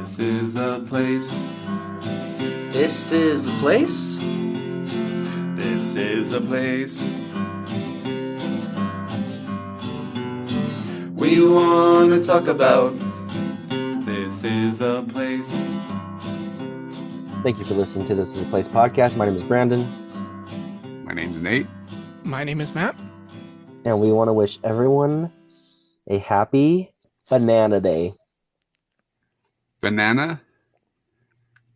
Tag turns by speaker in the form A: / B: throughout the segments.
A: This is a place.
B: This is the place?
A: This is a place. We want to talk about. This is a place.
B: Thank you for listening to This is a Place podcast. My name is Brandon.
A: My name's Nate.
C: My name is Matt.
B: And we want to wish everyone a happy Banana Day.
A: Banana?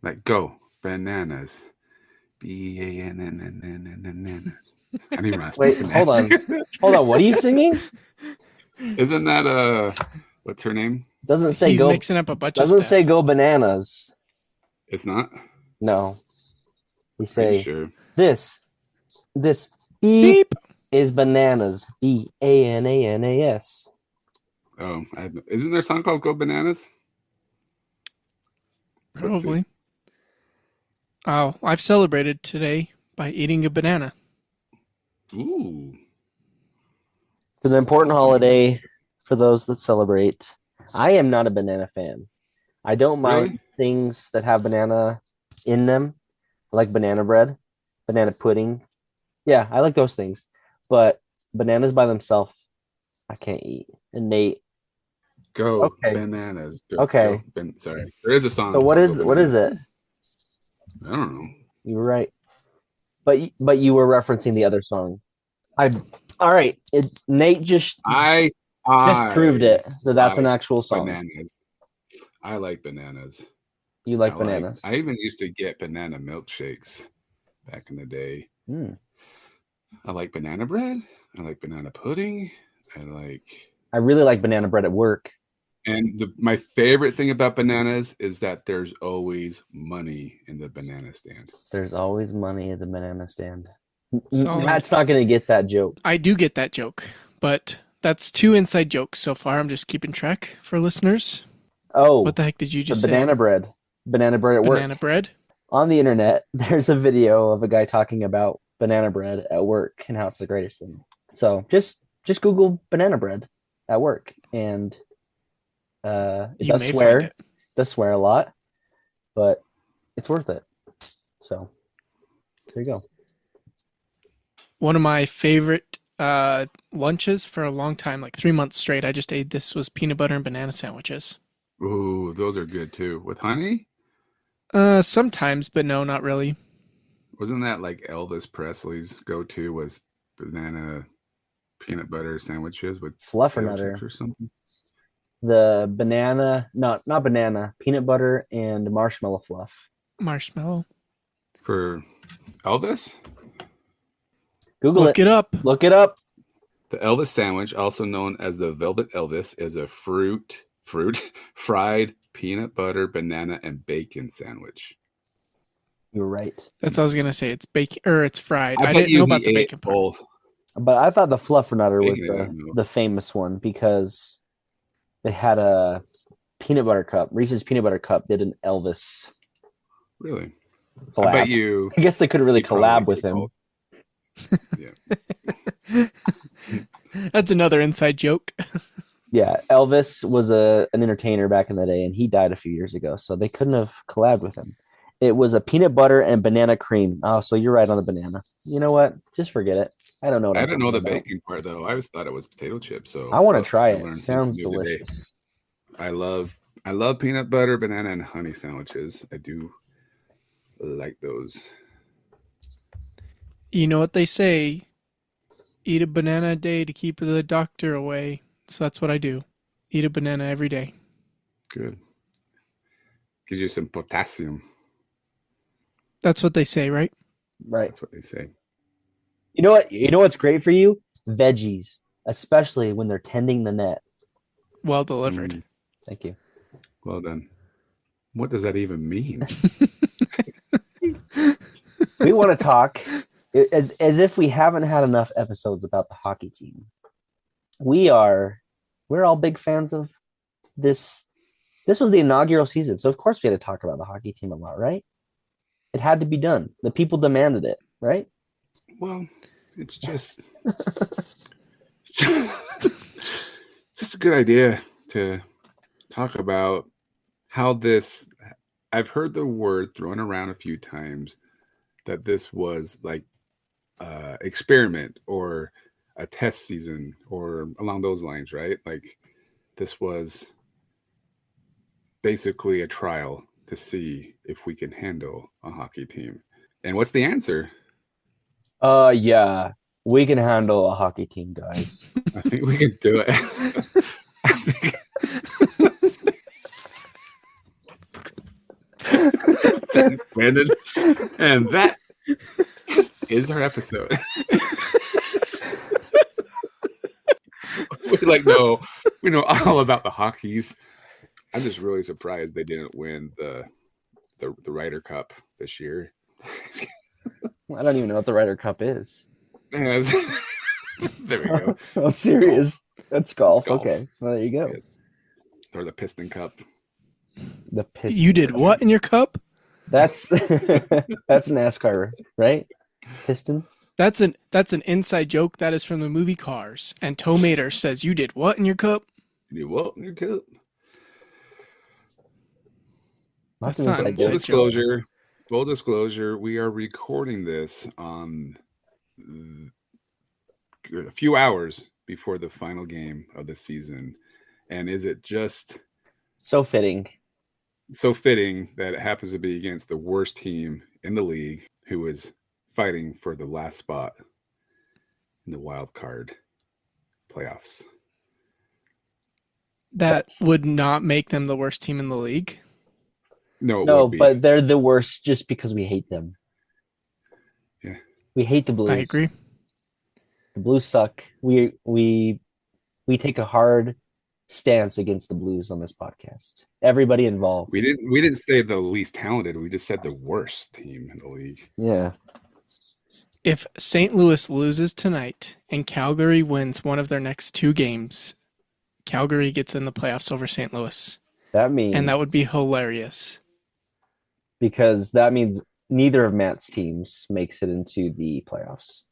A: Like go. Bananas. B-A-N-N-N-N-N-N. I don't even know how to
B: Wait,
A: speak
B: hold on.
A: bananas.
B: Hold on. What are you singing?
A: Isn't that, what's her name?
B: Doesn't say
C: He's
B: go.
C: mixing up a bunch of
B: Doesn't
C: stuff.
B: say go bananas.
A: It's not?
B: No. We
A: Are you
B: say
A: sure?
B: this beep
C: Beep.
B: is bananas. B-A-N-A-N-A-S.
A: Oh, isn't there a song called Go Bananas? Let's see.
C: Probably. Oh, I've celebrated today by eating a banana.
A: Ooh.
B: It's an important
A: Awesome.
B: holiday for those that celebrate. I am not a banana fan. I don't mind
A: Really?
B: things that have banana in them, like banana bread, banana pudding. Yeah, I like those things. But bananas by themselves, I can't eat. And Nate,
A: Go
B: Okay.
A: Bananas. Go,
B: Okay.
A: Sorry. There is a song.
B: so what
A: called
B: is
A: Go
B: what is
A: Bananas.
B: it?
A: I don't know.
B: You were right. But you were referencing the other song. All right. Nate just
A: I
B: proved it that that's an
A: like
B: actual song.
A: Bananas. I like bananas.
B: You like
A: I
B: bananas.
A: I even used to get banana milkshakes back in the day.
B: Mm.
A: I like banana bread. I like banana pudding.
B: I really like banana bread at work.
A: And my favorite thing about bananas is that there's always money in the banana stand.
B: There's always money at the banana stand.
C: Solid.
B: Matt's not going to get that joke.
C: I do get that joke, but that's 2 inside jokes so far. I'm just keeping track for listeners.
B: Oh,
C: What the heck did you
B: the
C: just say?
B: banana bread. Banana bread at work.
C: Banana bread?
B: On the internet, there's a video of a guy talking about banana bread at work and how it's the greatest thing. So just Google banana bread at work, and it
C: You
B: does
C: may
B: swear.
C: find it.
B: Does swear a lot, but it's worth it. So there you go.
C: One of my favorite lunches for a long time, like 3 months straight, I just ate this, was peanut butter and banana sandwiches.
A: Ooh, those are good too. With honey?
C: Sometimes, but no, not really.
A: Wasn't that like Elvis Presley's go-to was banana peanut butter sandwiches with potato
B: Fluffernutter.
A: chips or something?
B: The banana, not banana, peanut butter and marshmallow fluff.
C: Marshmallow.
A: For Elvis?
B: Google
C: Look
B: it.
C: it up.
B: Look it up.
A: The Elvis sandwich, also known as the Velvet Elvis, is a fruit fried peanut butter, banana, and bacon sandwich.
B: You're right.
C: That's what I was gonna say. It's bacon or it's fried. I
A: bet
C: didn't
A: you
C: know
A: he
C: about the
A: ate
C: bacon part.
A: both.
B: But I thought the Fluffernutter was
A: Bacon, I don't know.
B: the famous one because they had a peanut butter cup. Reese's peanut butter cup did an Elvis
A: Really?
B: collab.
A: I bet you.
B: I guess they couldn't really
A: he probably
B: collab with
A: ate
B: him.
A: both. Yeah.
C: That's another inside joke.
B: Yeah, Elvis was an entertainer back in the day, and he died a few years ago, so they couldn't have collabed with him. It was a peanut butter and banana cream. Oh, so you're right on the banana. You know what? Just forget it. I don't know what
A: I
B: I'm
A: didn't know the
B: talking about.
A: bacon part though. I always thought it was potato chips. So
B: I want to
A: look,
B: try
A: I
B: it.
A: learned
B: Sounds
A: something new today.
B: delicious.
A: I love peanut butter, banana, and honey sandwiches. I do like those.
C: You know what they say? Eat a banana a day to keep the doctor away. So that's what I do. Eat a banana every day.
A: Good. Gives you some potassium.
C: That's what they say, right?
B: Right.
A: That's what they say.
B: You know what? You know what's great for you? Veggies, especially when they're tending the net.
C: Well delivered.
A: Mm,
B: Thank you.
A: well done. What does that even mean?
B: We want to talk as if we haven't had enough episodes about the hockey team. We're all big fans of this. This was the inaugural season, so of course we had to talk about the hockey team a lot, right? It had to be done. The people demanded it, right?
A: Well, it's just it's just a good idea to talk about how this. I've heard the word thrown around a few times that this was like experiment or a test season or along those lines, right? Like this was basically a trial to see if we can handle a hockey team. And what's the answer?
B: Yeah, we can handle a hockey team, guys.
A: I think we can do it. I think thanks, Brandon. And that is our episode. We know all about the hockeys. I'm just really surprised they didn't win the Ryder Cup this year.
B: I don't even know what the Ryder Cup is.
A: There we go.
B: I'm serious. That's golf.
A: Golf.
B: Okay, well, there you go.
A: Yes. Or the Piston Cup.
B: The Piston.
C: You did what in your cup?
B: That's that's NASCAR, right? Piston.
C: That's an inside joke. That is from the movie Cars. And Tomater says, "You did what in your cup?"
A: You did what in your cup?
B: Lots
C: That's
B: of
C: not
B: inside
C: inside
B: jokes.
A: Full disclosure, we are recording this on a few hours before the final game of the season. And is it just
B: So fitting.
A: so fitting that it happens to be against the worst team in the league who is fighting for the last spot in the wild card playoffs?
C: That would not make them the worst team in the league.
A: No, it
B: No,
A: would be.
B: but they're the worst just because we hate them.
A: Yeah.
B: We hate the Blues.
C: I agree.
B: The Blues suck. We take a hard stance against the Blues on this podcast. Everybody involved.
A: We didn't say the least talented. We just said the worst team in the league.
B: Yeah.
C: If St. Louis loses tonight and Calgary wins one of their next two games, Calgary gets in the playoffs over St. Louis.
B: That means,
C: And that would be hilarious.
B: because that means neither of Matt's teams makes it into the playoffs.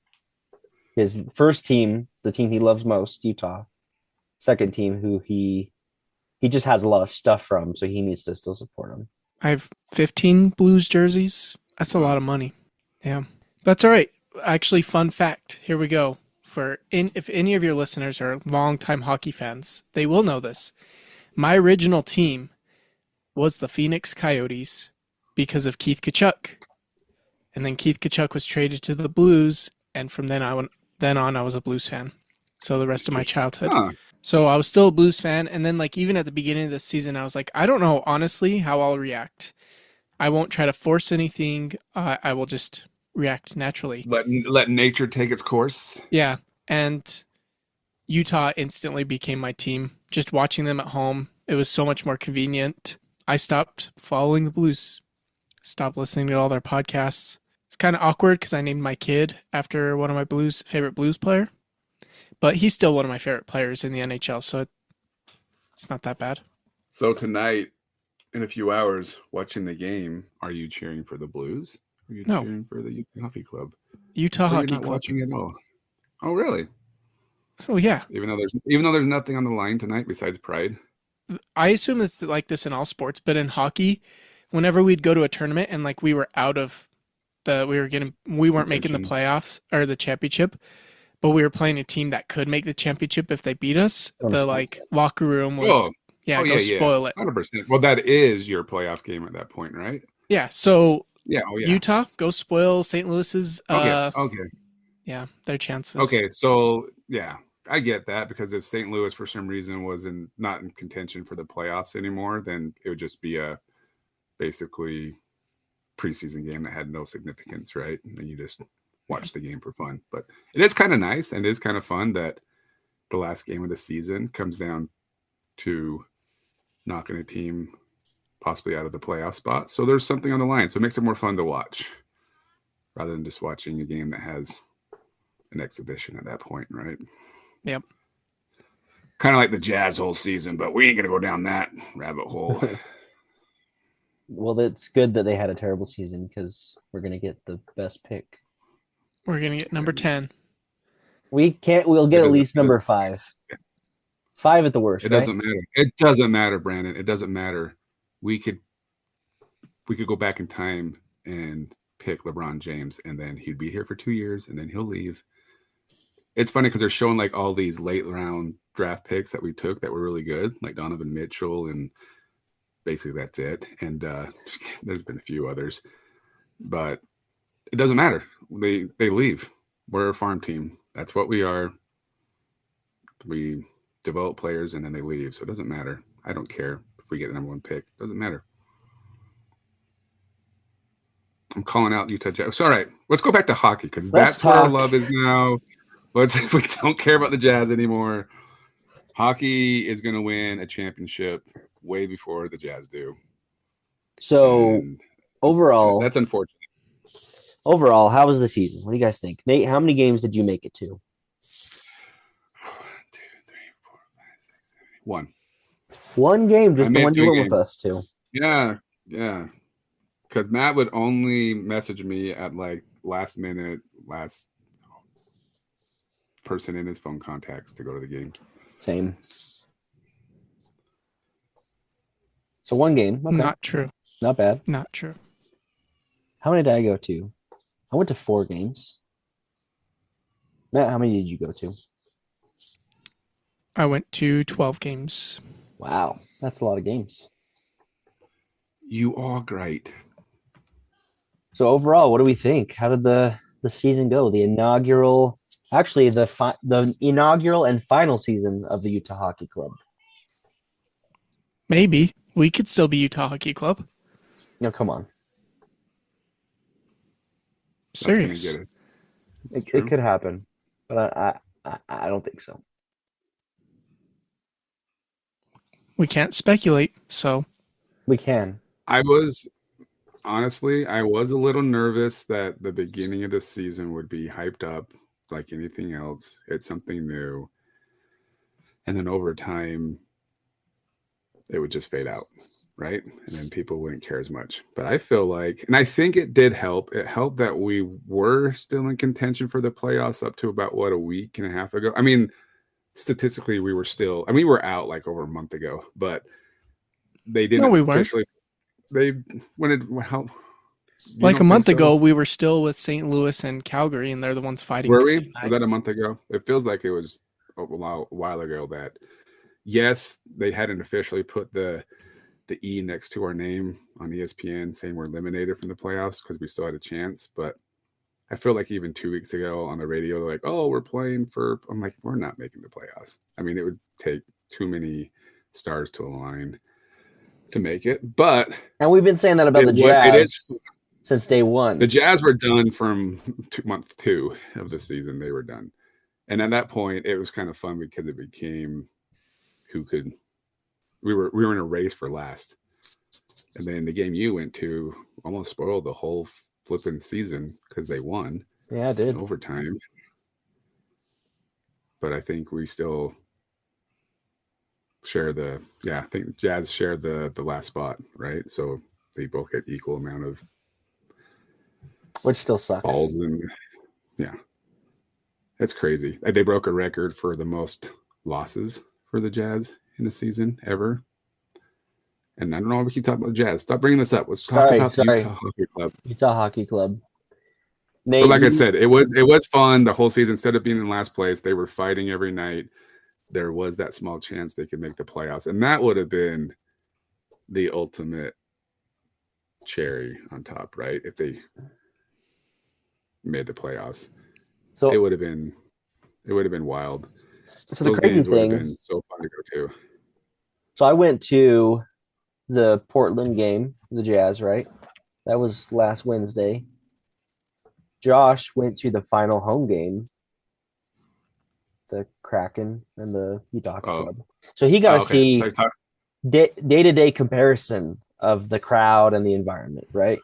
B: His first team, the team he loves most, Utah. Second team, who he just has a lot of stuff from, so he needs to still support him.
C: I have 15 Blues jerseys. That's a lot of money. Yeah. That's all right. Actually, fun fact. Here we go. If any of your listeners are longtime hockey fans, they will know this. My original team was the Phoenix Coyotes because of Keith Tkachuk. And then Keith Tkachuk was traded to the Blues, and from then on I was a Blues fan. So the rest of my childhood.
A: Huh.
C: So I was still a Blues fan, and then like even at the beginning of the season, I was like, I don't know honestly how I'll react. I won't try to force anything. I will just react naturally.
A: Let nature take its course.
C: Yeah, and Utah instantly became my team. Just watching them at home, it was so much more convenient. I stopped following the Blues, stopped listening to all their podcasts. It's kind of awkward because I named my kid after one of my favorite Blues player, but he's still one of my favorite players in the NHL, so it's not that bad.
A: So tonight, in a few hours, watching the game, are you cheering for the Blues? Or are you
C: No.
A: cheering for the Utah Hockey Club?
C: Utah
A: Or you're
C: Hockey
A: not
C: Club.
A: watching at all. Oh, really?
C: Oh yeah,
A: Even though there's nothing on the line tonight besides pride.
C: I assume it's like this in all sports, but in hockey, whenever we'd go to a tournament and like we were out of we weren't making the
A: Contention.
C: playoffs or the championship, but we were playing a team that could make the championship if they beat us. The like locker room was spoil it.
A: 100%. Well, that is your playoff game at that point, right?
C: Yeah, so
A: Yeah. Oh, yeah.
C: Utah, go spoil St. Louis's
A: Okay.
C: their chances.
A: Okay. So yeah, I get that, because if St. Louis for some reason was not in contention for the playoffs anymore, then it would just be a basically preseason game that had no significance, right? And then you just watch the game for fun. But it is kind of nice, and it is kind of fun that the last game of the season comes down to knocking a team possibly out of the playoff spot. So there's something on the line. So it makes it more fun to watch rather than just watching a game that has an exhibition at that point, right?
C: Yep.
A: Kind of like the Jazz whole season, but we ain't going to go down that rabbit hole.
B: Well, it's good that they had a terrible season because we're gonna get the best pick.
C: We're gonna get number 10.
B: We'll get
A: It
B: at
A: doesn't-
B: least number 5. 5 at the worst.
A: It
B: right?
A: doesn't matter. It doesn't matter, Brandon. It doesn't matter. we could go back in time and pick LeBron James, and then he'd be here for 2 years, and then he'll leave. It's funny because they're showing like all these late round draft picks that we took that were really good, like Donovan Mitchell, and basically that's it. And there's been a few others, but it doesn't matter. They leave. We're a farm team. That's what we are. We develop players and then they leave, so it doesn't matter. I don't care if we get the number 1 pick. It doesn't matter. I'm calling out Utah Jazz. So, all right, let's go back to hockey because that's where our love is now. We don't care about the Jazz anymore. Hockey is going to win a championship way before the Jazz do.
B: So,
A: And
B: overall,
A: that's unfortunate.
B: Overall, how was the season? What do you guys think? Nate, how many games did you make it to?
A: 1, 2, 3, 4, 5, 6, 7, 8. 1.
B: One game, just
A: I
B: the
A: made
B: one you
A: 3
B: went
A: games.
B: with us to.
A: Yeah. Because Matt would only message me at like last minute, last person in his phone contacts to go to the games.
B: Same. So 1 game. Okay.
C: Not true.
B: Not bad.
C: Not true.
B: How many did I go to? I went to 4 games. Matt, how many did you go to?
C: I went to 12 games.
B: Wow, that's a lot of games.
A: You are great.
B: So overall, what do we think? How did the season go? The inaugural, actually the inaugural and final season of the Utah Hockey Club.
C: Maybe. We could still be Utah Hockey Club.
B: No, come on.
C: Serious.
B: It could happen, but I don't think so.
C: We can't speculate, so.
B: We can.
A: I was a little nervous that the beginning of the season would be hyped up like anything else. It's something new. And then over time, it would just fade out, right? And then people wouldn't care as much. But I feel like, and I think it did help. It helped that we were still in contention for the playoffs up to about, a week and a half ago. I mean, statistically, we were out like over a month ago, but they didn't
C: No, we weren't.
A: officially. How?
C: Like a month ago, we were still with St. Louis and Calgary, and they're the ones fighting.
A: Were we?
C: tonight.
A: Was that a month ago? It feels like it was a while ago that, yes, they hadn't officially put the E next to our name on ESPN saying we're eliminated from the playoffs because we still had a chance. But I feel like even 2 weeks ago on the radio, they're like, oh, we're playing for, I'm like, we're not making the playoffs. I mean, it would take too many stars to align to make it. And
B: we've been saying that about the Jazz since day one.
A: The Jazz were done from month 2 of the season. They were done. And at that point, it was kind of fun because it became we were in a race for last. And then the game you went to almost spoiled the whole flipping season because they won.
B: Yeah, it did.
A: In overtime. But I think we still share I think Jazz shared the last spot, right? So they both get equal amount of
B: which still sucks.
A: Balls and that's crazy. They broke a record for the most losses for the Jazz in the season ever. And I don't know why we keep talking about the Jazz. Stop bringing this up. Let's talk about the Utah Hockey Club.
B: Utah Hockey Club. Nate,
A: but like I said, it was fun the whole season. Instead of being in last place, they were fighting every night. There was that small chance they could make the playoffs, and that would have been the ultimate cherry on top, right? If they made the playoffs, so it would have been wild.
B: So the crazy thing
A: would have been so fun to go to.
B: So I went to the Portland game, the Jazz, right? That was last Wednesday. Josh went to the final home game, the Kraken and the Utah Club. So he got to see day-to-day comparison of the crowd and the environment, right?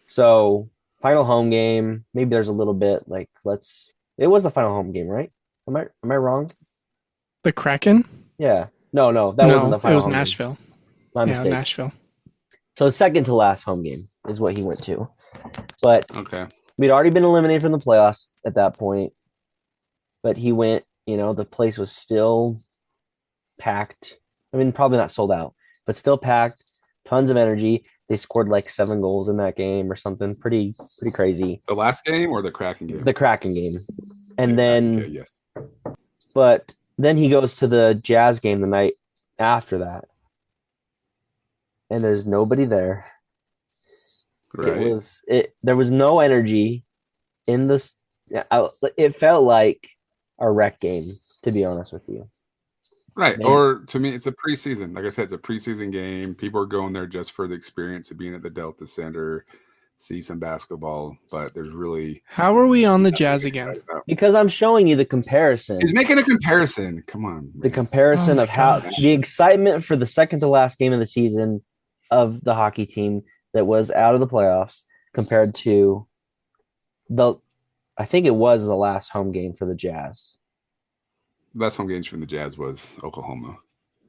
B: So final home game, maybe there's a little bit like it was the final home game, right? Am I wrong?
C: The Kraken?
B: Yeah. No, that wasn't the final.
C: It was
B: home
C: Nashville.
B: Game. My mistake.
C: Nashville.
B: So second to last home game is what he went to. But
A: okay.
B: We'd already been eliminated from the playoffs at that point. But he went, the place was still packed. I mean, probably not sold out, but still packed. tons of energy. They scored like 7 goals in that game or something. Pretty crazy.
A: The last game or the Kraken game?
B: The Kraken game. And
A: Okay,
B: then,
A: yes.
B: but then he goes to the Jazz game the night after that. And there's nobody there.
A: Right.
B: There was no energy in this. It felt like a rec game, to be honest with you.
A: Right.
B: Maybe.
A: Or to me, it's a preseason. Like I said, it's a preseason game. People are going there just for the experience of being at the Delta Center, see some basketball, but there's really
C: How are we on the
A: nothing
C: Jazz
A: to get
C: again?
A: excited about.
B: Because I'm showing you the comparison.
A: He's making a comparison. Come on.
B: The
A: man.
B: comparison
C: Oh my
B: of how
C: gosh.
B: the excitement for the second to last game of the season of the hockey team that was out of the playoffs compared to I think it was the last home game for the Jazz.
A: Last home games from the Jazz was Oklahoma.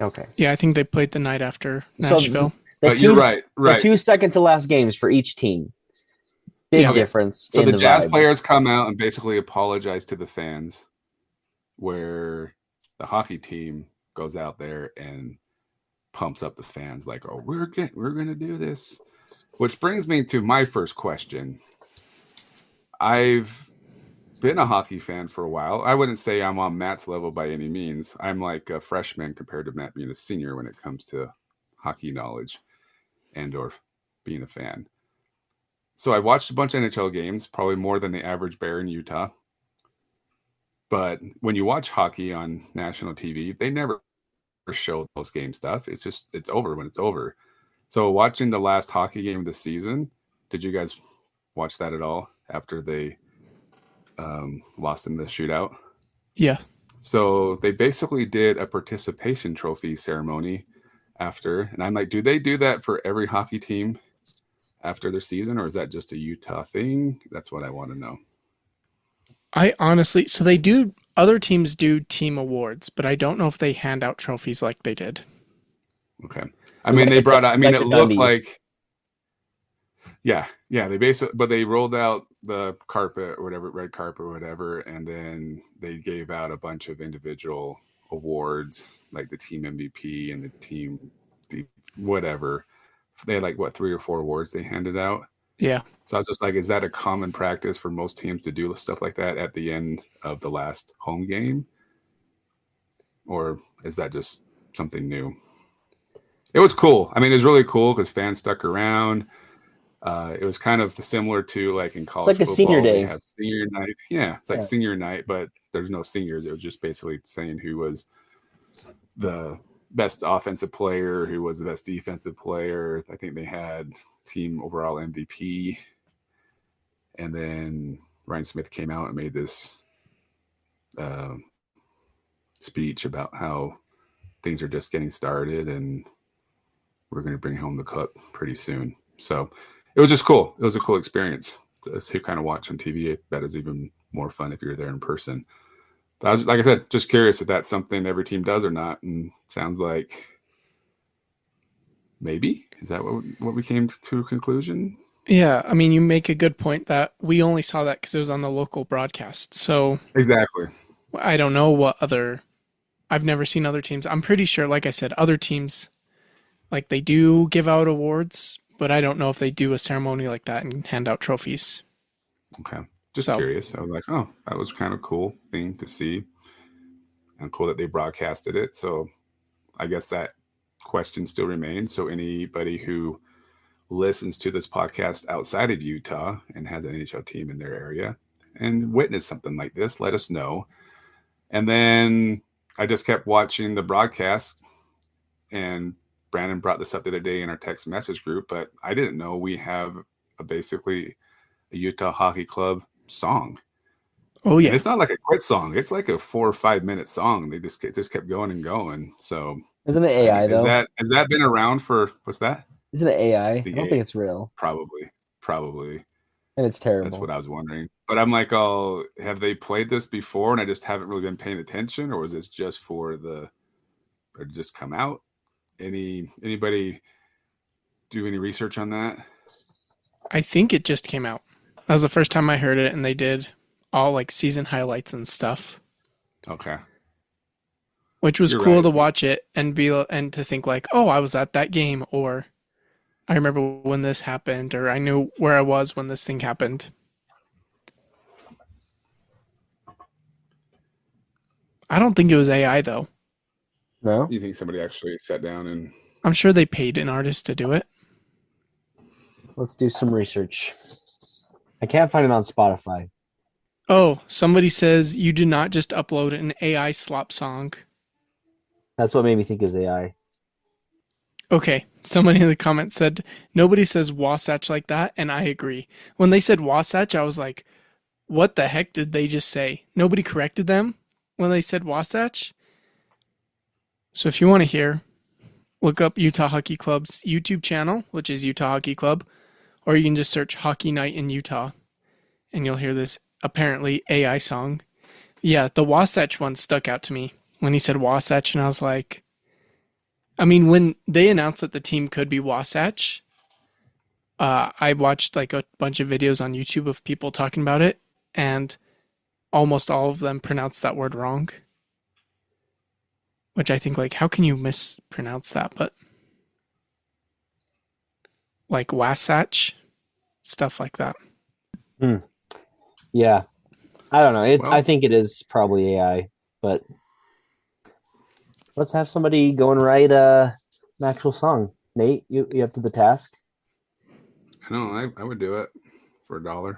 B: Okay.
C: Yeah, I think they played the night after
B: So
C: Nashville.
A: But you're right.
B: The
A: Right.
B: 2 second to last games for each team. Big
C: Yeah.
B: difference.
A: So
B: in
A: the Jazz
B: vibe.
A: players come out and basically apologize to the fans, where the hockey team goes out there and pumps up the fans like, "Oh, we're gonna do this," which brings me to my first question. I've been a hockey fan for a while. I wouldn't say I'm on Matt's level by any means. I'm like a freshman compared to Matt being a senior when it comes to hockey knowledge and or being a fan. So I watched a bunch of NHL games, probably more than the average bear in Utah. But when you watch hockey on national TV, they never show those game stuff. It's over when it's over. So watching the last hockey game of the season, did you guys watch that at all after they lost in the shootout?
C: Yeah.
A: So they basically did a participation trophy ceremony after, and I'm like, do they do that for every hockey team after their season, or is that just a Utah thing? That's what I want to know.
C: So other teams do team awards, but I don't know if they hand out trophies like they did.
A: Okay. I mean, they brought out, I mean,
B: like
A: it
B: the
A: looked
B: Dundies.
A: like, yeah, they basically, but they rolled out the carpet or whatever, red carpet or whatever, and then they gave out a bunch of individual awards, like the team MVP and the team, whatever. They had like, what, 3 or 4 awards they handed out?
C: Yeah.
A: So I was just like, is that a common practice for most teams to do stuff like that at the end of the last home game? Or is that just something new? It was cool. I mean, it was really cool because fans stuck around. It was kind of similar to like in college
B: like a
A: football,
B: senior
A: they
B: day.
A: have senior night. Yeah, it's like
B: Yeah.
A: senior night, but there's no seniors. It was just basically saying who was the best offensive player, who was the best defensive player. I think they had team overall MVP. And then Ryan Smith came out and made this speech about how things are just getting started and we're going to bring home the cup pretty soon. So it was just cool. It was a cool experience to kind of watch on TV. That is even more fun if you're there in person. But I was, like I said, just curious if that's something every team does or not. And it sounds like maybe. Is that what we came to a conclusion?
C: Yeah. I mean, you make a good point that we only saw that because it was on the local broadcast. So
A: Exactly.
C: I don't know I've never seen other teams. I'm pretty sure, like I said, other teams, like they do give out awards, but I don't know if they do a ceremony like that and hand out trophies.
A: Okay. Just
C: So-
A: curious. I was like, oh, that was kind of cool thing to see. And cool that they broadcasted it. So I guess that question still remains. So anybody who listens to this podcast outside of Utah and has an NHL team in their area and witnessed something like this, let us know. And then I just kept watching the broadcast, and Brandon brought this up the other day in our text message group, but I didn't know we have basically a Utah Hockey Club song.
C: Oh
A: And
C: yeah.
A: it's not like a quit song. It's like a 4 or 5 minute song. They just kept going and going. So
B: Isn't it AI though?
A: has that been around for, what's that?
B: Isn't it AI? I
A: The
B: don't think it's real,
A: Probably.
B: and it's terrible.
A: That's what I was wondering. But I'm like, oh, have they played this before and I just haven't really been paying attention, or was this just or just come out? Anybody do any research on that?
C: I think it just came out. That was the first time I heard it, and they did all like season highlights and stuff,
A: Okay.
C: which was
A: You're
C: cool
A: right.
C: to watch it and to think like, oh, I was at that game, or I remember when this happened, or I knew where I was when this thing happened. I don't think it was AI though.
B: No?
A: You think somebody actually sat down and
C: I'm sure they paid an artist to do it.
B: Let's do some research. I can't find it on Spotify.
C: Oh, somebody says you did not just upload an AI slop song.
B: That's what made me think it was AI.
C: Okay, somebody in the comments said nobody says Wasatch like that, and I agree. When they said Wasatch, I was like, what the heck did they just say? Nobody corrected them when they said Wasatch. So if you want to hear, look up Utah Hockey Club's YouTube channel, which is Utah Hockey Club, or you can just search Hockey Night in Utah, and you'll hear this apparently AI song. Yeah, the Wasatch one stuck out to me when he said Wasatch, and I was like, I mean, when they announced that the team could be Wasatch, I watched like a bunch of videos on YouTube of people talking about it, and almost all of them pronounced that word wrong. Which I think, like, how can you mispronounce that? But like Wasatch, stuff like that.
B: Yeah. I don't know.
A: Well-
B: I think it is probably AI, but let's have somebody go and write an actual song. Nate, you up to the task?
A: I know I would do it for $1.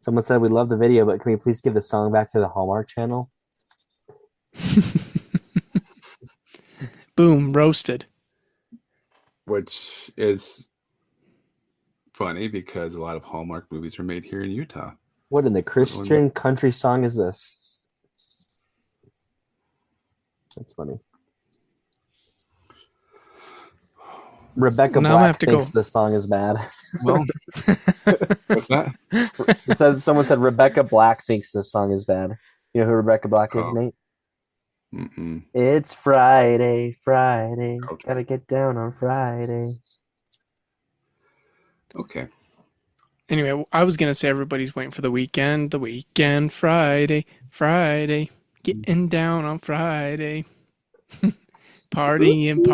B: Someone said we love the video, but can we please give the song back to the Hallmark Channel?
C: Boom, roasted.
A: Which is funny because a lot of Hallmark movies are made here in Utah.
B: What in the Christian country song is this? That's funny. Rebecca
C: Now I'm gonna
B: Black
C: have to
B: thinks
C: go.
B: the song is bad.
A: Well, what's that?
B: It says someone said Rebecca Black thinks this song is bad. You know who Rebecca Black is,
A: Oh.
B: Nate?
A: Mm-mm.
B: It's Friday, Friday.
A: Okay.
B: Gotta get down on Friday.
A: Okay.
C: Anyway, I was gonna say everybody's waiting for the weekend, Friday, getting down on Friday, partying,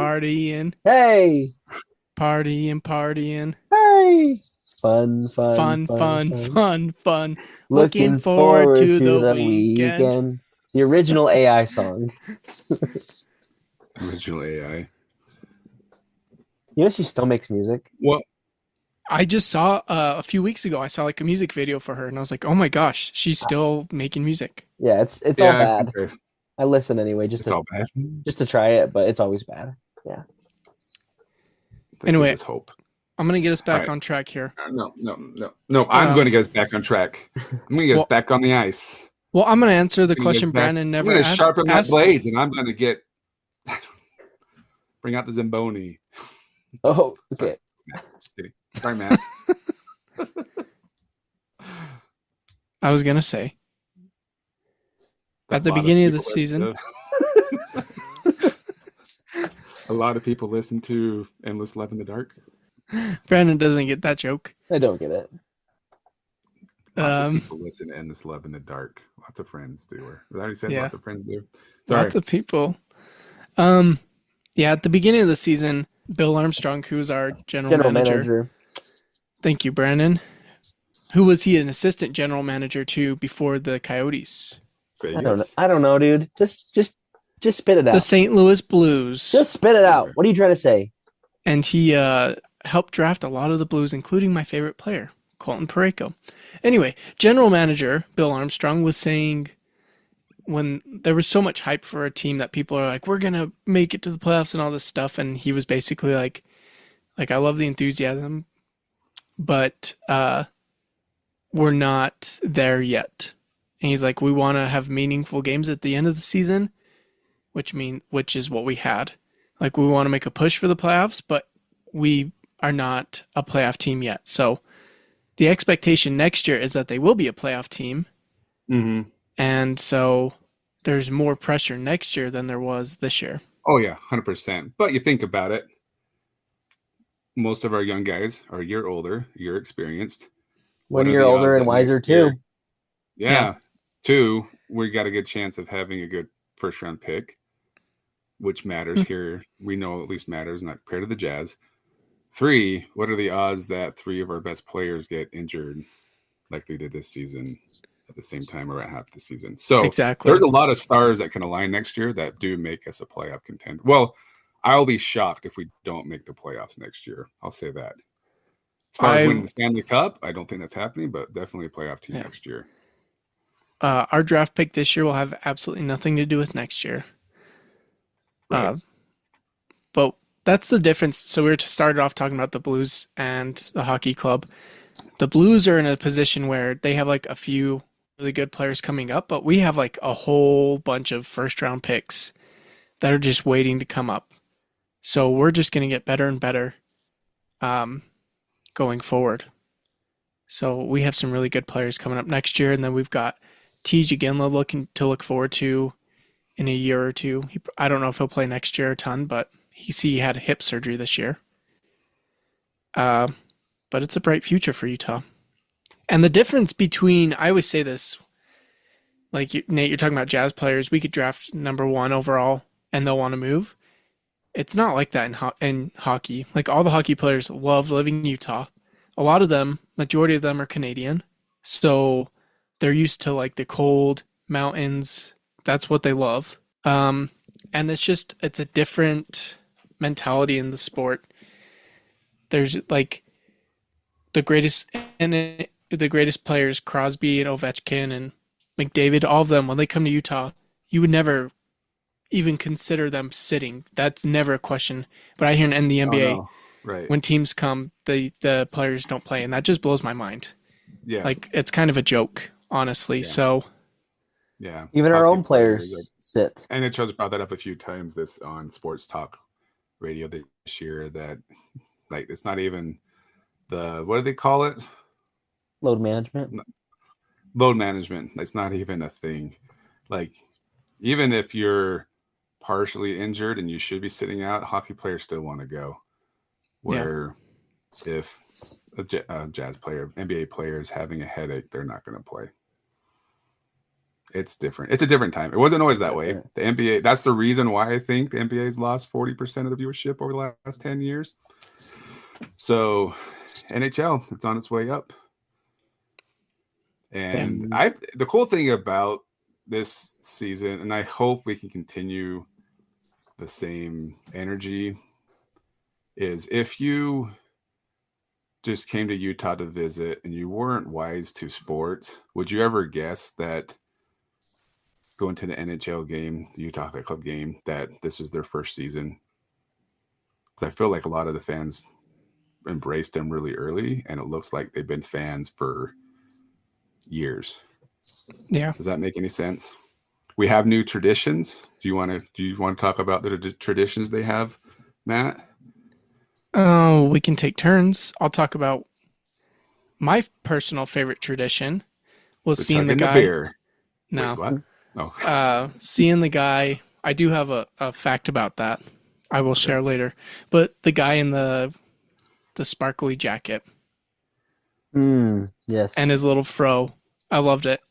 B: Hey,
C: partying,
B: hey. Fun.
C: fun.
B: Looking forward to the weekend. The original AI song.
A: Original AI.
B: You know she still makes music?
A: Well,
C: I just saw a few weeks ago. I saw like a music video for her, and I was like, "Oh my gosh, she's still making music."
B: Yeah, it's all
A: yeah, I
B: bad.
A: think
B: I listen anyway,
A: it's all bad.
B: just to try it, but it's always bad.
A: That
C: Anyway.
A: gives us hope.
C: I'm gonna get us back
A: Alright.
C: on track here.
A: No. I'm going to get us back on track. I'm going to get
C: Well-
A: us back on the ice.
C: Well, I'm gonna answer the
A: I'm gonna
C: question
A: get back-
C: Brandon
A: I'm
C: never
A: going to sharpen my
C: asked.
A: blades, and I'm going to get bring out the Zamboni.
B: Oh, okay.
A: Just kidding. Sorry, Matt.
C: I was gonna say At the
A: A lot
C: beginning of the
A: people
C: season.
A: listen to- a lot of people listen to Endless Love in the Dark.
C: Brandon doesn't get that joke.
B: I don't get it.
A: Lots of
C: Um,
A: people listen to Endless Love in the Dark. Lots of friends do. Or I already said
C: Yeah.
A: lots of friends do. Sorry.
C: Lots of people. Yeah, at the beginning of the season, Bill Armstrong, who was our general manager. Thank you, Brandon. Who was he an assistant general manager to before the Coyotes?
A: Vegas.
B: I don't know, dude. Just spit it out.
C: The St. Louis Blues.
B: Just spit it out. What are you trying to say?
C: And he helped draft a lot of the Blues, including my favorite player, Colton Parayko. Anyway, general manager Bill Armstrong was saying when there was so much hype for a team that people are like, we're going to make it to the playoffs and all this stuff. And he was basically like, I love the enthusiasm, but we're not there yet. And he's like, we want to have meaningful games at the end of the season, which is what we had. Like, we want to make a push for the playoffs, but we are not a playoff team yet. So the expectation next year is that they will be a playoff team.
A: Mm-hmm.
C: And so there's more pressure next year than there was this year.
A: Oh, yeah, 100%. But you think about it. Most of our young guys are a year older, a year experienced.
B: 1
A: What are
B: year
A: the
B: older
A: odds
B: and
A: that
B: wiser
A: next
B: too.
A: year- Yeah.
C: Yeah.
A: 2, we got a good chance of having a good first round pick. which matters here. We know at least matters, not compared to the Jazz. 3, what are the odds that 3 of our best players get injured like they did this season at the same time or at half the season? So
C: Exactly.
A: there's a lot of stars that can align next year that do make us a playoff contender. Well, I'll be shocked if we don't make the playoffs next year. I'll say that. As far as winning the Stanley Cup, I don't think that's happening, but definitely a playoff team next year.
C: Our draft pick this year will have absolutely nothing to do with next year.
A: Right.
C: But that's the difference. So we were started off talking about the Blues and the hockey club. The Blues are in a position where they have like a few really good players coming up, but we have like a whole bunch of first round picks that are just waiting to come up. So we're just going to get better and better going forward. So we have some really good players coming up next year, and then we've got T.J. Ginla looking to look forward to in a year or two. I don't know if he'll play next year a ton, but he had hip surgery this year. But it's a bright future for Utah. And the difference between, I always say this, like Nate, you're talking about Jazz players. We could draft number 1 overall, and they'll want to move. It's not like that in hockey. Like all the hockey players love living in Utah. A lot of them, majority of them are Canadian. So they're used to like the cold mountains. That's what they love. And it's a different mentality in the sport. There's like the greatest players, Crosby and Ovechkin and McDavid, all of them, when they come to Utah, you would never even consider them sitting. That's never a question. But I hear in the NBA,
A: right,
C: when teams come, the players don't play, and that just blows my mind.
A: Yeah.
C: Like it's kind of a joke, honestly.
A: Yeah.
C: So
A: yeah.
B: Even our own players sit.
A: NHL's brought that up a few times this on Sports Talk Radio this year that like it's not even the what do they call it?
B: Load management.
A: Load management. It's not even a thing. Like even if you're partially injured and you should be sitting out, hockey players still want to go. Where if a Jazz player, NBA player is having a headache, they're not going to play. It's different. It's a different time. It wasn't always that way. The NBA, that's the reason why I think the NBA has lost 40% of the viewership over the last 10 years. So NHL, it's on its way up. And the cool thing about this season, and I hope we can continue the same energy, is if you just came to Utah to visit and you weren't wise to sports, would you ever guess that going to the NHL game, the Utah Hockey Club game, that this is their first season? Because I feel like a lot of the fans embraced them really early, and it looks like they've been fans for years.
C: Yeah.
A: Does that make any sense? We have new traditions. Do you want to talk about the traditions they have, Matt?
C: Oh, we can take turns. I'll talk about my personal favorite tradition was seeing the guy.
A: Beer.
C: No.
A: Wait, what? Oh.
C: Seeing the guy. I do have a fact about that. I will share later. But the guy in the sparkly jacket.
B: Yes.
C: And his little fro. I loved it.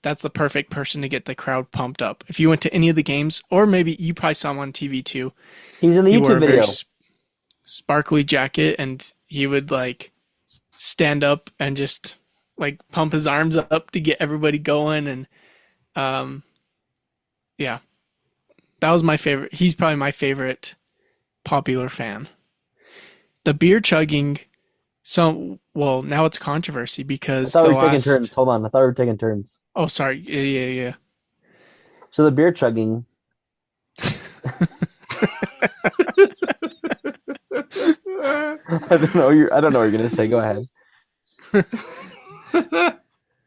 C: That's the perfect person to get the crowd pumped up. If you went to any of the games, or maybe you probably saw him on TV too.
B: He's in the YouTube video.
C: Sparkly jacket, and he would like stand up and just like pump his arms up to get everybody going. And that was my favorite. He's probably my favorite popular fan. The beer chugging. So, well, now it's controversy because
B: I thought we were taking turns. Hold on. I thought we were taking turns.
C: Oh, sorry. Yeah.
B: So the beer chugging. I don't know what you're gonna say. Go ahead.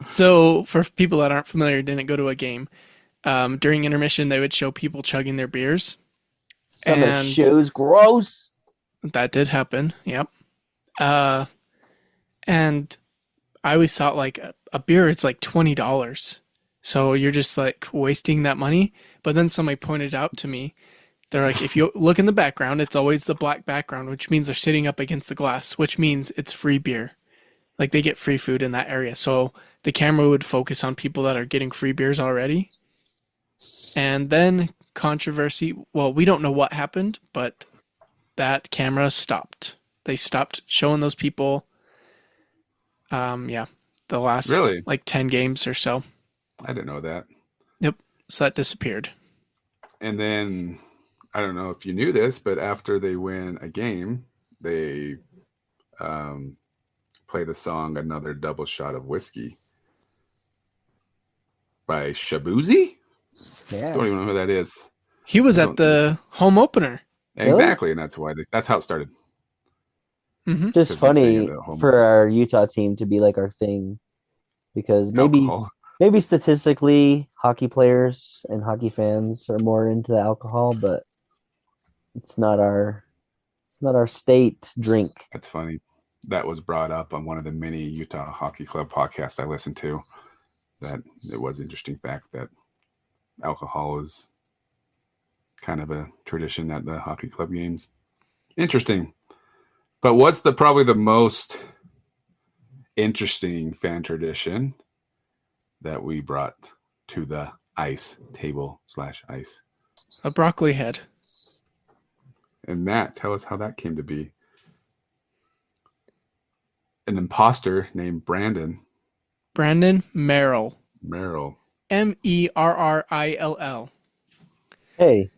C: So, for people that aren't familiar, didn't go to a game. During intermission, they would show people chugging their beers.
B: That show's gross.
C: That did happen. Yep. And I always thought like a beer, it's like $20. So you're just like wasting that money. But then somebody pointed out to me, they're like, if you look in the background, it's always the black background, which means they're sitting up against the glass, which means it's free beer. Like they get free food in that area. So the camera would focus on people that are getting free beers already. And then controversy. Well, we don't know what happened, but that camera stopped. They stopped showing those people. Yeah, the last
A: Really?
C: like 10 games or so.
A: I didn't know that.
C: Yep. So that disappeared.
A: And then I don't know if you knew this, but after they win a game, they play the song "Another Double Shot of Whiskey" by Shabuzi.
B: Yeah.
A: Don't even know who that is.
C: He was
A: I
C: at
A: don't
C: the home opener.
B: Really?
A: Exactly, and that's why that's how it started.
C: Hmm.
B: Just
A: Because we sang
B: funny
A: it at home.
B: for our Utah team to be like our thing, because
A: Alcohol.
B: maybe statistically hockey players and hockey fans are more into the alcohol, but it's not our state drink.
A: That's funny. That was brought up on one of the many Utah Hockey Club podcasts I listened to. That it was an interesting fact that alcohol is kind of a tradition at the hockey club games. Interesting. But what's probably the most interesting fan tradition that we brought to the ice table / ice?
C: A broccoli head.
A: And Matt, tell us how that came to be. An imposter named Brandon
C: Merrill.
A: Merrill.
C: Merrill.
B: Hey,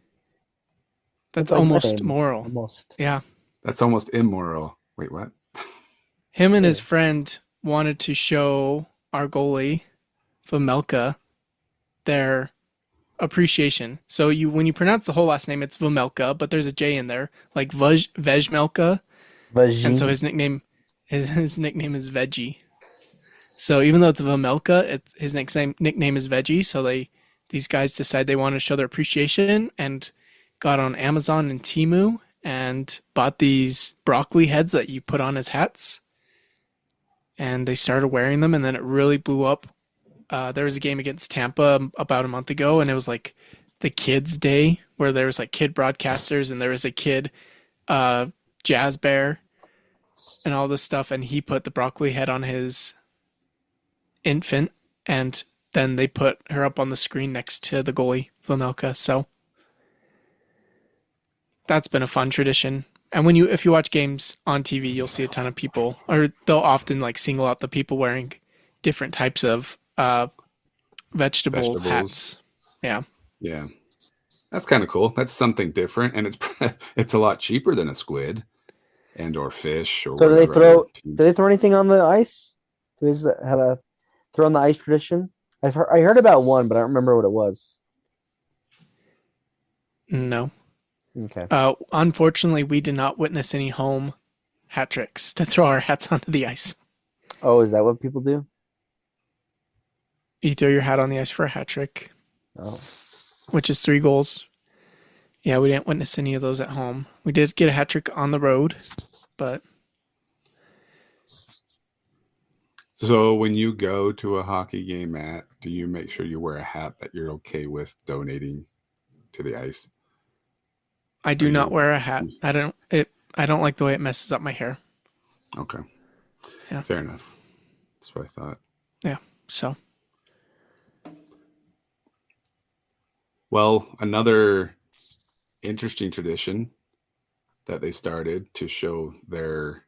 C: That's
B: like my
C: almost
B: name.
C: moral.
B: Almost.
C: Yeah.
A: That's almost immoral. Wait, what?
C: Him and his friend wanted to show our goalie, Vamelka, their appreciation. So when you pronounce the whole last name, it's Vamelka, but there's a J in there, like Vejmelka. And so his nickname is Veggie. So even though it's Vamelka, his nickname is Veggie. So these guys decide they want to show their appreciation and got on Amazon and Temu and bought these broccoli heads that you put on as hats. And they started wearing them, and then it really blew up. There was a game against Tampa about a month ago, and it was like the kids' day where there was like kid broadcasters, and there was a kid jazz bear and all this stuff, and he put the broccoli head on his infant, and then they put her up on the screen next to the goalie, Vamelka. So that's been a fun tradition. And if you watch games on TV, you'll see a ton of people, or they'll often like single out the people wearing different types of vegetables. Hats. Yeah.
A: Yeah. That's kind of cool. That's something different, and it's a lot cheaper than a squid and or fish or.
B: So do they throw anything on the ice? Do they have a throw on the ice tradition? I heard about one, but I don't remember what it was.
C: No.
B: Okay.
C: Unfortunately, we did not witness any home hat tricks to throw our hats onto the ice.
B: Oh, is that what people do?
C: You throw your hat on the ice for a hat trick.
B: Oh.
C: Which is 3 goals. Yeah, we didn't witness any of those at home. We did get a hat trick on the road, but.
A: So when you go to a hockey game, Matt, do you make sure you wear a hat that you're okay with donating to the ice?
C: I do not wear a hat. I don't like the way it messes up my hair.
A: Okay.
C: Yeah.
A: Fair enough. That's what I thought.
C: Yeah. So.
A: Well, another interesting tradition that they started to show their,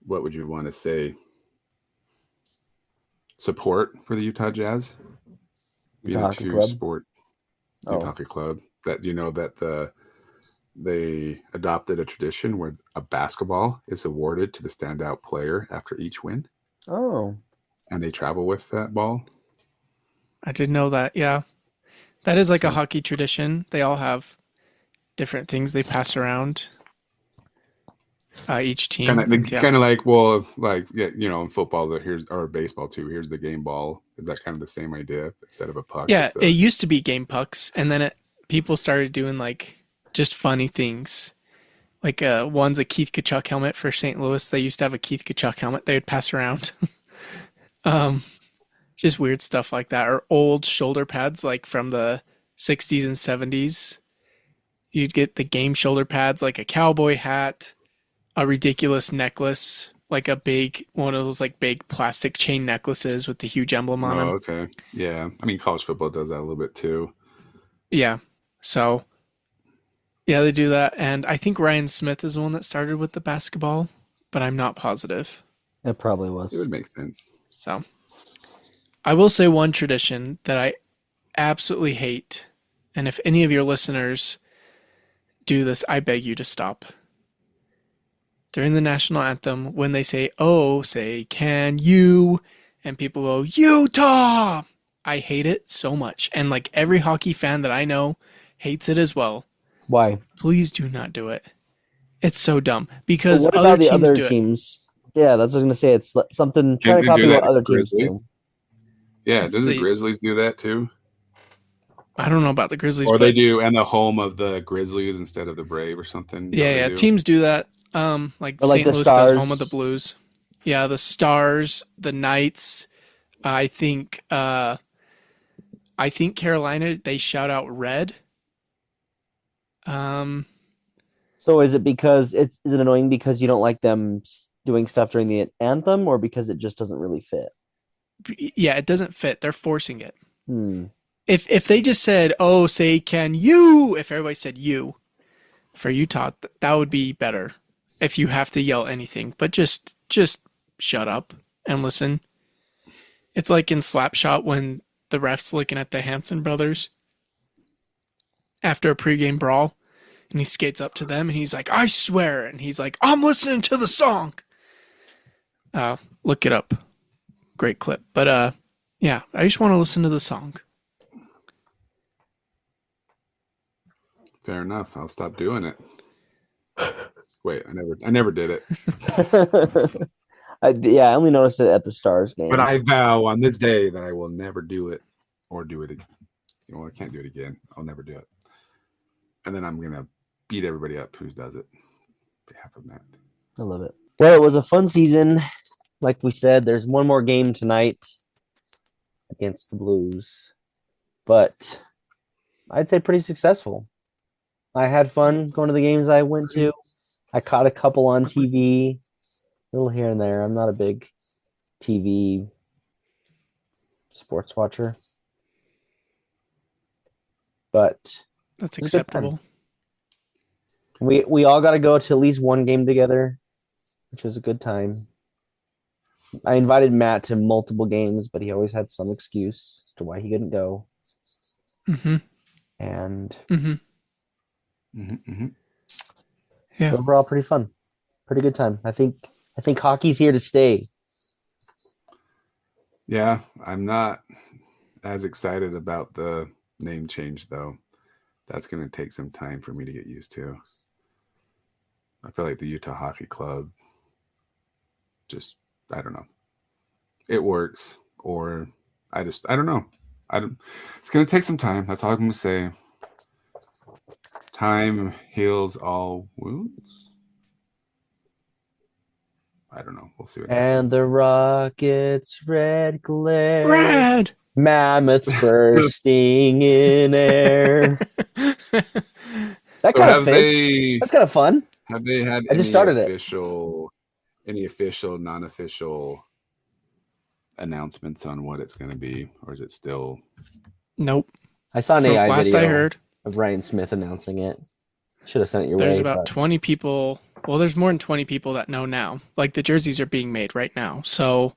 A: what would you want to say, support for the Utah Jazz?
B: Utah Hockey Club.
A: Utah Hockey Club. That that they adopted a tradition where a basketball is awarded to the standout player after each win.
B: Oh.
A: And they travel with that ball.
C: I didn't know that. Yeah. That is like a hockey tradition. They all have different things they pass around. Each team.
A: Kind of like, well, like, in football, or baseball too. Here's the game ball. Is that kind of the same idea instead of a puck?
C: Yeah, it used to be game pucks, and then people started doing like just funny things. Like one's a Keith Kachuk helmet for St. Louis. They used to have a Keith Kachuk helmet they would pass around. Just weird stuff like that, or old shoulder pads like from the 60s and 70s. You'd get the game shoulder pads, like a cowboy hat, a ridiculous necklace, like one of those like big plastic chain necklaces with the huge emblem on them.
A: Oh, okay. Yeah. I mean, college football does that a little bit too.
C: Yeah. So, yeah, they do that. And I think Ryan Smith is the one that started with the basketball, but I'm not positive.
B: It probably was.
A: It would make sense.
C: So, I will say one tradition that I absolutely hate. And if any of your listeners do this, I beg you to stop. During the national anthem, when they say, "Oh, say can you," and people go, "Utah!" I hate it so much. And like every hockey fan that I know hates it as well.
B: Why?
C: Please do not do it. It's so dumb
B: But
C: because
B: what
C: other
B: about the
C: teams
B: other
C: do it.
B: teams? Yeah, that's what I was gonna say. It's something. Try
A: Didn't
B: to
A: they
B: copy
A: do
B: what
A: that
B: other
A: with
B: teams
A: Grizzlies?
B: do.
A: Yeah,
C: It's
A: doesn't the
C: the-
A: Grizzlies do that too?
C: I don't know about the Grizzlies,
A: Or
C: but
A: they do, and the home of the Grizzlies instead of the Brave or something.
C: yeah,
A: Do?
C: teams do that. Like
B: Or like
C: St.
B: the
C: Louis does home
B: Stars.
C: of the Blues. Yeah, the Stars, the Knights. I think Carolina, they shout out red.
B: So is it because is it annoying because you don't like them doing stuff during the anthem, or because it just doesn't really fit?
C: Yeah, it doesn't fit. They're forcing it.
B: Hmm.
C: If they just said, "Oh, say can you," if everybody said "you" for Utah, that would be better. If you have to yell anything, but just shut up and listen. It's like in Slapshot when the ref's looking at the Hanson brothers after a pregame brawl, and he skates up to them and he's like, "I swear," and he's like, "I'm listening to the song." Look it up. Great clip. But yeah, I just want to listen to the song.
A: Fair enough. I'll stop doing it. Wait, I never did it.
B: I only noticed it at the Stars game.
A: But I vow on this day that I will never do it or do it again. You know, I can't do it again. I'll never do it. And then I'm gonna beat everybody up who does it. On behalf of Matt.
B: I love it. Well, it was a fun season. Like we said, there's one more game tonight against the Blues, but I'd say pretty successful. I had fun going to the games I went to. I caught a couple on TV, a little here and there. I'm not a big TV sports watcher, but
C: That's
B: It was a good time.
C: acceptable.
B: we all got to go to at least one game together, which was a good time. I invited Matt to multiple games, but he always had some excuse as to why he couldn't go.
C: Mm-hmm.
B: And
C: Mm-hmm. Yeah.
B: overall, pretty fun, pretty good time. I think hockey's here to stay.
A: Yeah, I'm not as excited about the name change though. That's gonna take some time for me to get used to. I feel like the Utah Hockey Club just I don't know. It works, or I don't know. It's gonna take some time. That's all I'm gonna say. Time heals all wounds. I don't know. We'll see what
B: And
A: happens.
B: the Rockets' red glare,
C: Red.
B: mammoths bursting in air. That
A: So
B: kind of
A: have
B: fits.
A: they
B: That's kind of fun.
A: have they had
B: I just started it.
A: any official, non-official announcements on what it's going to be, or is it still?
C: Nope.
B: I saw an
C: From
B: AI
C: last
B: video
C: I heard,
B: of Ryan Smith announcing it. Should have sent it your
C: there's
B: way.
C: about
B: but
C: 20 people. Well, there's more than 20 people that know now. Like the jerseys are being made right now. So,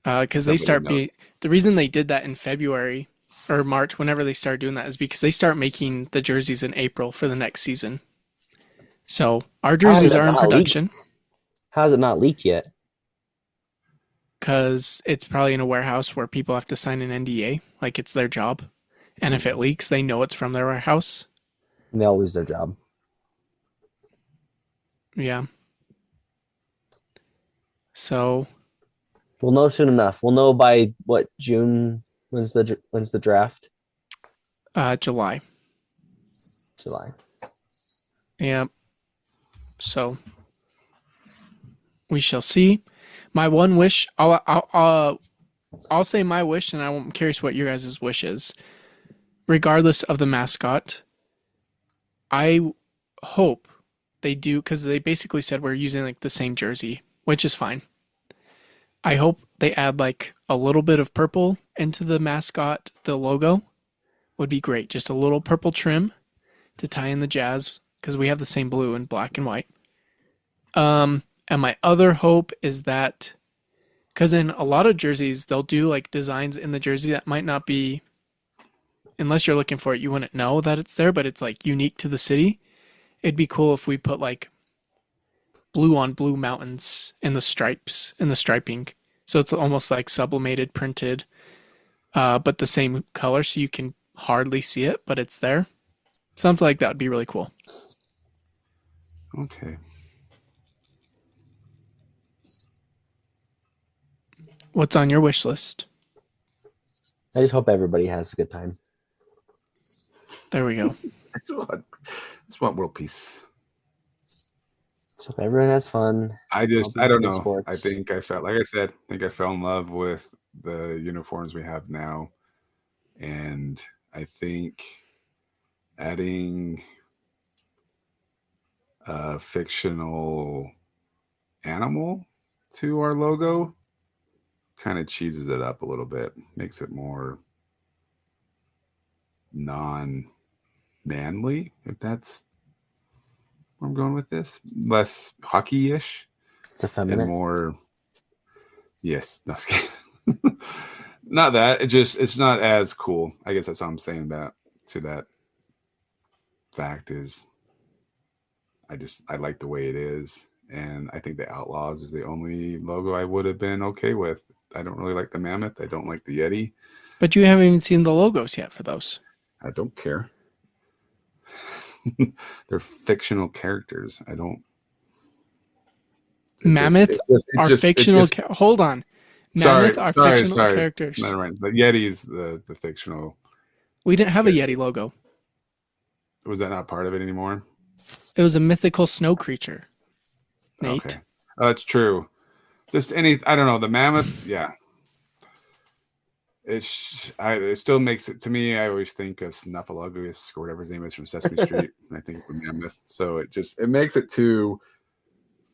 C: because they
A: Somebody
C: start
A: knows.
C: being, the reason they did that in February or March, whenever they start doing that, is because they start making the jerseys in April for the next season. So our
B: How is
C: jerseys
B: it
C: are in
B: not
C: production
B: leaked? How's it not leaked yet?
C: because it's probably in a warehouse where people have to sign an NDA, like it's their job. And if it leaks, they know it's from their warehouse.
B: And they'll lose their job.
C: Yeah. So
B: We'll know soon enough. We'll know by what, June? When's the draft?
C: July.
B: July.
C: Yeah. So we shall see. My one wish, I'll say my wish, and I'm curious what your guys' wish is. Regardless of the mascot, I hope they do, because they basically said we're using like the same jersey, which is fine. I hope they add like a little bit of purple into the mascot, the logo, would be great. Just a little purple trim to tie in the Jazz because we have the same blue and black and white. And my other hope is that because in a lot of jerseys, they'll do like designs in the jersey that might not be, unless you're looking for it, you wouldn't know that it's there, but it's like unique to the city. It'd be cool if we put like blue on blue mountains in the stripes, in the striping. So it's almost like sublimated, printed, but the same color so you can hardly see it, but it's there. Something like that would be really cool.
A: Okay.
C: What's on your wish list?
B: I just hope everybody has a good time.
C: There we go.
A: I just want world peace.
B: So if everyone has fun.
A: I don't know.
B: Sports.
A: I think I felt, like I said, I fell in love with the uniforms we have now. And I think adding a fictional animal to our logo kind of cheeses it up a little bit, makes it more non-manly, if that's where I'm going with this. Less hockey-ish.
B: It's effeminate.
A: And more, yes, no, not that. It's not as cool. I guess that's what I'm saying that fact is I like the way it is. And I think the Outlaws is the only logo I would have been okay with. I don't really like the Mammoth. I don't like the Yeti.
C: But you haven't even seen the logos yet for those.
A: I don't care. They're fictional characters. I don't.
C: Mammoth are fictional. Hold on. Mammoth are fictional characters.
A: Never mind. The Yeti's the fictional.
C: We didn't have a Yeti logo.
A: Was that not part of it anymore?
C: It was a mythical snow creature. Nate.
A: Okay. Oh, that's true. Just I don't know. The Mammoth, yeah. It still makes it, to me, I always think of Snuffleupagus or whatever his name is from Sesame Street. And I think of the Mammoth. So it makes it too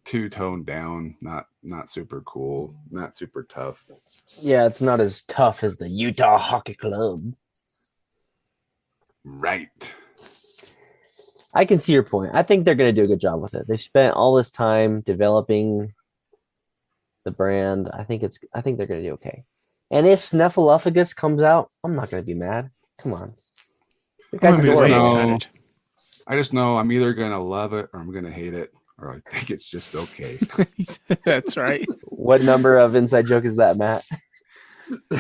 A: toned down, not super cool, not super tough.
B: Yeah, it's not as tough as the Utah Hockey Club.
A: Right.
B: I can see your point. I think they're going to do a good job with it. They've spent all this time developing the brand. I think they're going to do okay. And if Snuffleupagus comes out, I'm not going to be mad. Come on. The guy's
C: I'm really
B: adorable.
C: excited.
A: I just know I'm either going to love it or I'm going to hate it, or I think it's just okay.
C: That's right.
B: What number of inside joke is that, Matt?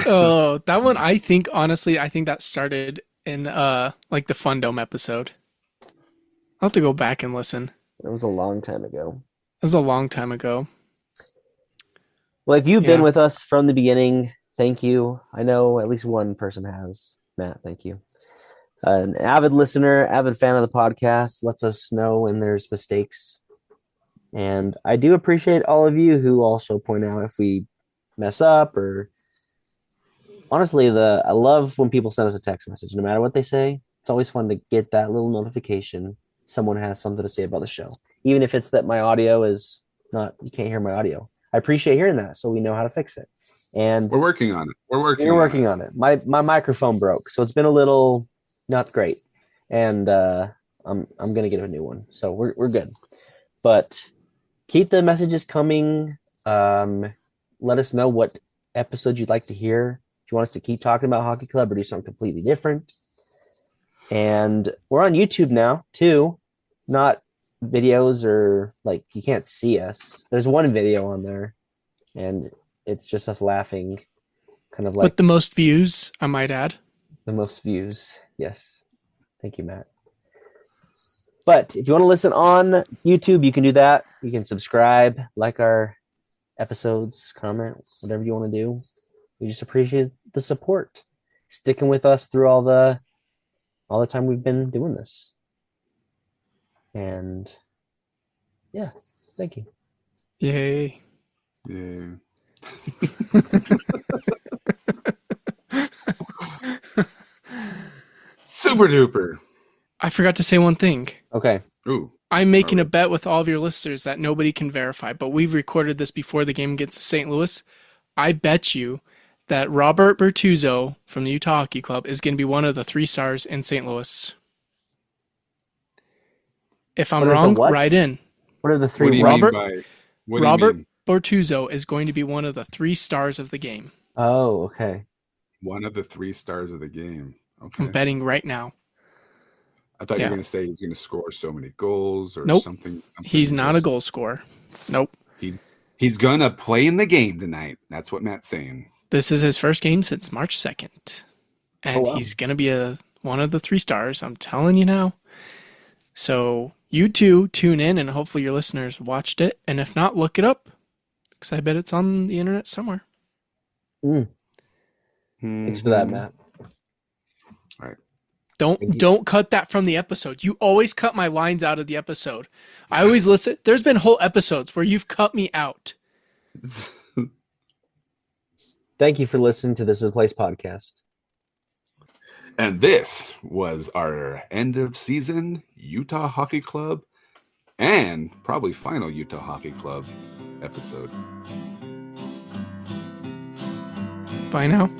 C: Oh, that one, I think that started in like the Fundome episode. I'll have to go back and listen.
B: It was a long time ago.
C: It was a long time ago.
B: Well, if you've been with us from the beginning, thank you. I know at least one person has. Matt, thank you. An avid listener, avid fan of the podcast, lets us know when there's mistakes. And I do appreciate all of you who also point out if we mess up or... Honestly, I love when people send us a text message, no matter what they say. It's always fun to get that little notification. Someone has something to say about the show. Even if it's that my audio is not, you can't hear my audio. I appreciate hearing that, so we know how to fix it. And
A: we're working on it.
B: You're working on it. My microphone broke, so it's been a little not great. And I'm gonna get a new one. So we're good. But keep the messages coming. Let us know what episodes you'd like to hear. If you want us to keep talking about Hockey Club or do something completely different. And we're on YouTube now too. Not videos or like you can't see us. There's one video on there and it's just us laughing, kind of like
C: with the most views, I might add.
B: The most views. Yes. Thank you, Matt. But if you want to listen on YouTube, you can do that. You can subscribe, like our episodes, comment, whatever you want to do. We just appreciate the support. Sticking with us through all the time we've been doing this. And yeah, thank you.
C: Yay.
A: Yeah. Super duper.
C: I forgot to say one thing.
B: Okay.
A: Ooh.
C: I'm making a bet with all of your listeners that nobody can verify, but we've recorded this before the game against St. Louis. I bet you that Robert Bertuzzo from the Utah Hockey Club is going to be one of the 3 stars in St. Louis. If I'm
B: What are the
C: wrong,
B: what?
C: write in.
B: What are the
A: What do
B: three?
A: you
C: Robert-
A: mean by what do
C: Robert
A: you mean?
C: Bertuzzo is going to be one of the 3 stars of the game.
B: Oh, okay.
A: One of the 3 stars of the game. Okay.
C: I'm betting right now.
A: I thought you
C: Yeah.
A: were going to say he's going to score so many goals or
C: Nope.
A: something.
C: He's not a
A: just-
C: goal scorer. Nope.
A: He's going to play in the game tonight. That's what Matt's saying.
C: This is his first game since March 2nd. And
B: Oh, wow.
C: he's going to be one of the 3 stars. I'm telling you now. So you two tune in and hopefully your listeners watched it. And if not, look it up. Because I bet it's on the internet somewhere.
B: Thanks for that,
A: Mhm.
B: Matt.
A: Right.
B: Thank you.
C: Don't cut that from the episode. You always cut my lines out of the episode. I always listen. There's been whole episodes where you've cut me out.
B: Thank you for listening to This Is Place podcast.
A: And this was our end of season Utah Hockey Club and probably final Utah Hockey Club episode.
C: Bye now.